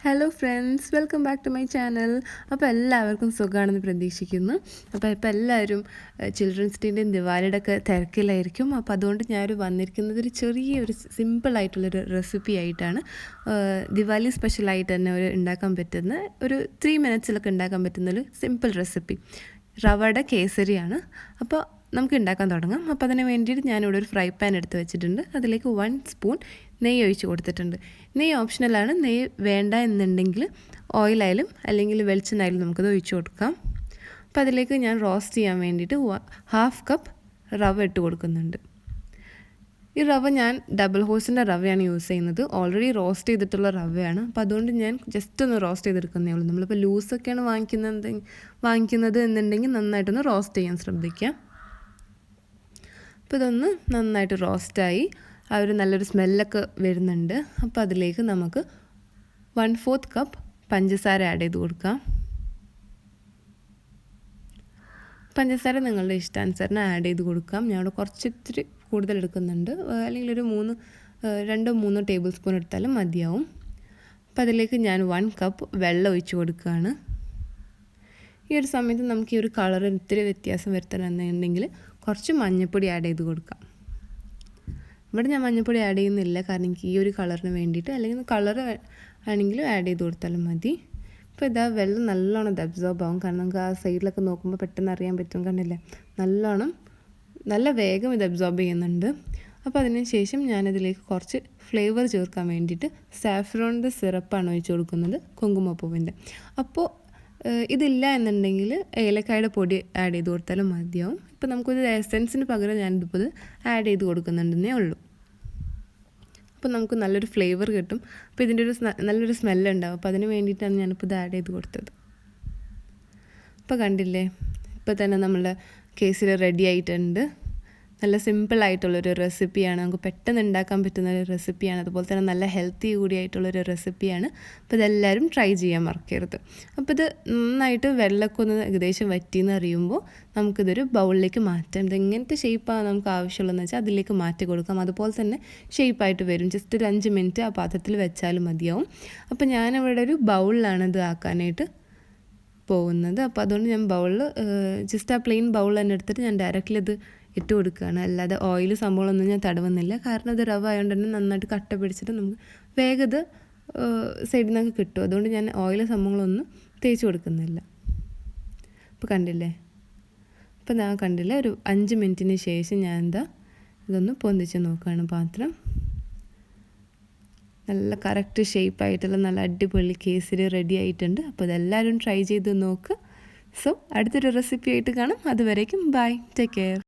Hello friends, welcome back to my channel. അപ്പോൾ എല്ലാവർക്കും സുഖമാണെന്ന് പ്രതീക്ഷിക്കുന്നു. ഇപ്പോൾ എല്ലാവരും ചിൽഡ്രൻസ് ഡേൻ്റെയും ദിവാലിയുടെ ഒക്കെ തിരക്കിലായിരിക്കും. അപ്പോൾ അതുകൊണ്ട് ഞാനൊരു വന്നിരിക്കുന്നത് ഒരു ചെറിയൊരു സിമ്പിളായിട്ടുള്ളൊരു റെസിപ്പി ആയിട്ടാണ്. ദിവാലി സ്പെഷ്യലായിട്ട് തന്നെ ഉണ്ടാക്കാൻ പറ്റുന്ന ഒരു 3 മിനിറ്റ്സിലൊക്കെ ഉണ്ടാക്കാൻ പറ്റുന്നൊരു സിമ്പിൾ റെസിപ്പി. റവയുടെ കേസരിയാണ്. അപ്പോൾ നമുക്ക് ഉണ്ടാക്കാൻ തുടങ്ങാം. അപ്പോൾ അതിന് വേണ്ടിയിട്ട് ഞാനിവിടെ ഒരു ഫ്രൈ പാൻ എടുത്ത് വെച്ചിട്ടുണ്ട്. അതിലേക്ക് 1 സ്പൂൺ നെയ്യ് ഒഴിച്ച് കൊടുത്തിട്ടുണ്ട്. നെയ്യ് ഓപ്ഷണലാണ്. നെയ്യ് വേണ്ട എന്നുണ്ടെങ്കിൽ ഓയിലായാലും അല്ലെങ്കിൽ വെളിച്ചെണ്ണയായാലും നമുക്കത് ഒഴിച്ച് കൊടുക്കാം. അപ്പോൾ അതിലേക്ക് ഞാൻ റോസ്റ്റ് ചെയ്യാൻ വേണ്ടിയിട്ട് 1/2 കപ്പ് റവ ഇട്ട് കൊടുക്കുന്നുണ്ട്. ഈ റവ ഞാൻ ഡബിൾ ഹോഴ്സിൻ്റെ റവയാണ് യൂസ് ചെയ്യുന്നത്. ഓൾറെഡി റോസ്റ്റ് ചെയ്തിട്ടുള്ള റവയാണ്. അപ്പോൾ അതുകൊണ്ട് ഞാൻ ജസ്റ്റ് ഒന്ന് റോസ്റ്റ് ചെയ്തെടുക്കുന്നേ ഉള്ളൂ. നമ്മളിപ്പോൾ ലൂസൊക്കെയാണ് വാങ്ങിക്കുന്നത് എന്നുണ്ടെങ്കിൽ നന്നായിട്ടൊന്ന് റോസ്റ്റ് ചെയ്യാൻ ശ്രദ്ധിക്കാം. അപ്പോൾ ഇതൊന്ന് നന്നായിട്ട് റോസ്റ്റായി ആ ഒരു നല്ലൊരു സ്മെല്ലൊക്കെ വരുന്നുണ്ട്. അപ്പോൾ അതിലേക്ക് നമുക്ക് 1/4 കപ്പ് പഞ്ചസാര ആഡ് ചെയ്ത് കൊടുക്കാം. പഞ്ചസാര നിങ്ങളുടെ ഇഷ്ടാനുസരണം ആഡ് ചെയ്ത് കൊടുക്കാം. ഞാനിവിടെ കുറച്ചിത്തിരി കൂടുതൽ എടുക്കുന്നുണ്ട്. അല്ലെങ്കിൽ ഒരു 2-3 ടേബിൾ സ്പൂൺ എടുത്താലും മതിയാവും. അപ്പോൾ അതിലേക്ക് ഞാൻ 1 കപ്പ് വെള്ളം ഒഴിച്ച് കൊടുക്കുകയാണ്. ഈ ഒരു സമയത്ത് നമുക്ക് ഈ ഒരു കളർ ഇത്തിരി വ്യത്യാസം വരുത്തണമെന്നുണ്ടെങ്കിൽ കുറച്ച് മഞ്ഞൾപ്പൊടി ആഡ് ചെയ്ത് കൊടുക്കാം. ഇവിടെ ഞാൻ മഞ്ഞൾപ്പൊടി ആഡ് ചെയ്യുന്നില്ല, കാരണം എനിക്ക് ഈ ഒരു കളറിന് വേണ്ടിയിട്ട്. അല്ലെങ്കിൽ കളർ ആണെങ്കിലും ആഡ് ചെയ്ത് കൊടുത്താലും മതി. ഇപ്പോൾ ഇതാ വെള്ളം നല്ലോണം ഇത് അബ്സോർബ് ആവും, കാരണം നമുക്ക് ആ സൈഡിലൊക്കെ നോക്കുമ്പോൾ പെട്ടെന്ന് അറിയാൻ പറ്റും. കണ്ടില്ലേ, നല്ല വേഗം ഇത് അബ്സോർബ് ചെയ്യുന്നുണ്ട്. അപ്പോൾ അതിന് ശേഷം ഞാനതിലേക്ക് കുറച്ച് ഫ്ലേവർ ചേർക്കാൻ വേണ്ടിയിട്ട് സാഫ്രോണിൻ്റെ സിറപ്പാണ് ഒഴിച്ച് കൊടുക്കുന്നത്, കുങ്കുമപ്പൂവിൻ്റെ. അപ്പോൾ ഇതില്ല എന്നുണ്ടെങ്കിൽ ഏലക്കായുടെ പൊടി ആഡ് ചെയ്ത് കൊടുത്താലും മതിയാവും. ഇപ്പോൾ നമുക്കൊരു എസൻസിന് പകരം ഞാനിതിപ്പോൾ ആഡ് ചെയ്ത് കൊടുക്കുന്നുണ്ടെന്നേ ഉള്ളൂ. അപ്പോൾ നമുക്ക് നല്ലൊരു ഫ്ലേവർ കിട്ടും. അപ്പോൾ ഇതിൻ്റെ ഒരു നല്ലൊരു സ്മെല്ലുണ്ടാവും. അപ്പോൾ അതിന് വേണ്ടിയിട്ടാണ് ഞാനിപ്പോൾ ഇത് ആഡ് ചെയ്ത് കൊടുത്തത്. അപ്പോൾ കണ്ടില്ലേ, ഇപ്പോൾ തന്നെ നമ്മളുടെ കേസരി റെഡി ആയിട്ടുണ്ട്. നല്ല സിമ്പിളായിട്ടുള്ളൊരു റെസിപ്പിയാണ്. നമുക്ക് പെട്ടെന്ന് ഉണ്ടാക്കാൻ പറ്റുന്ന ഒരു റെസിപ്പിയാണ്. അതുപോലെ തന്നെ നല്ല ഹെൽത്തി കൂടിയായിട്ടുള്ളൊരു റെസിപ്പിയാണ്. അപ്പോൾ ഇതെല്ലാവരും ട്രൈ ചെയ്യാൻ മറക്കരുത്. അപ്പോൾ ഇത് നന്നായിട്ട് വെള്ളമൊക്കെ ഒന്ന് ഏകദേശം വറ്റിയെന്ന് അറിയുമ്പോൾ നമുക്കിതൊരു ബൗളിലേക്ക് മാറ്റാം. ഇത് എങ്ങനത്തെ ഷേപ്പാണ് നമുക്ക് ആവശ്യമുള്ളതെന്ന് വെച്ചാൽ അതിലേക്ക് മാറ്റി കൊടുക്കാം. അതുപോലെ തന്നെ ഷേപ്പായിട്ട് വരും. ജസ്റ്റ് ഒരു 5 മിനിറ്റ് ആ പാത്രത്തിൽ വെച്ചാലും മതിയാവും. അപ്പോൾ ഞാനിവിടെ ഒരു ബൗളിലാണ് ഇത് ആക്കാനായിട്ട് പോകുന്നത്. അപ്പോൾ അതുകൊണ്ട് ഞാൻ ജസ്റ്റ് ആ പ്ലെയിൻ ബൗൾ തന്നെ എടുത്തിട്ട് ഞാൻ ഡയറക്റ്റ്ലി ഇത് ഇട്ട് കൊടുക്കുകയാണ്. അല്ലാതെ ഓയിൽ സംഭവങ്ങളൊന്നും ഞാൻ തടവുന്നില്ല, കാരണം ഇത് റവ ആയതുകൊണ്ട് തന്നെ നന്നായിട്ട് കട്ട പിടിച്ചിട്ട് നമുക്ക് വേഗം ഇത് സൈഡിൽ നിന്നൊക്കെ കിട്ടും. അതുകൊണ്ട് ഞാൻ ഓയിൽ സംഭവങ്ങളൊന്നും തേച്ച് കൊടുക്കുന്നില്ല. ഇപ്പോൾ കണ്ടില്ലേ, ഇപ്പോൾ ഞാൻ കണ്ടില്ല, ഒരു 5 മിനിറ്റിന് ശേഷം ഞാൻ ഇതൊന്ന് പൊന്തിച്ച് നോക്കുകയാണ് പാത്രം. നല്ല കറക്റ്റ് ഷേപ്പായിട്ടുള്ള നല്ല അടിപൊളി കേസരി റെഡി ആയിട്ടുണ്ട്. അപ്പോൾ ഇതെല്ലാവരും ട്രൈ ചെയ്ത് നോക്കുക. സോ അടുത്തൊരു റെസിപ്പി ആയിട്ട് കാണാം. അതുവരേക്കും ബൈ, ടേക്ക് കെയർ.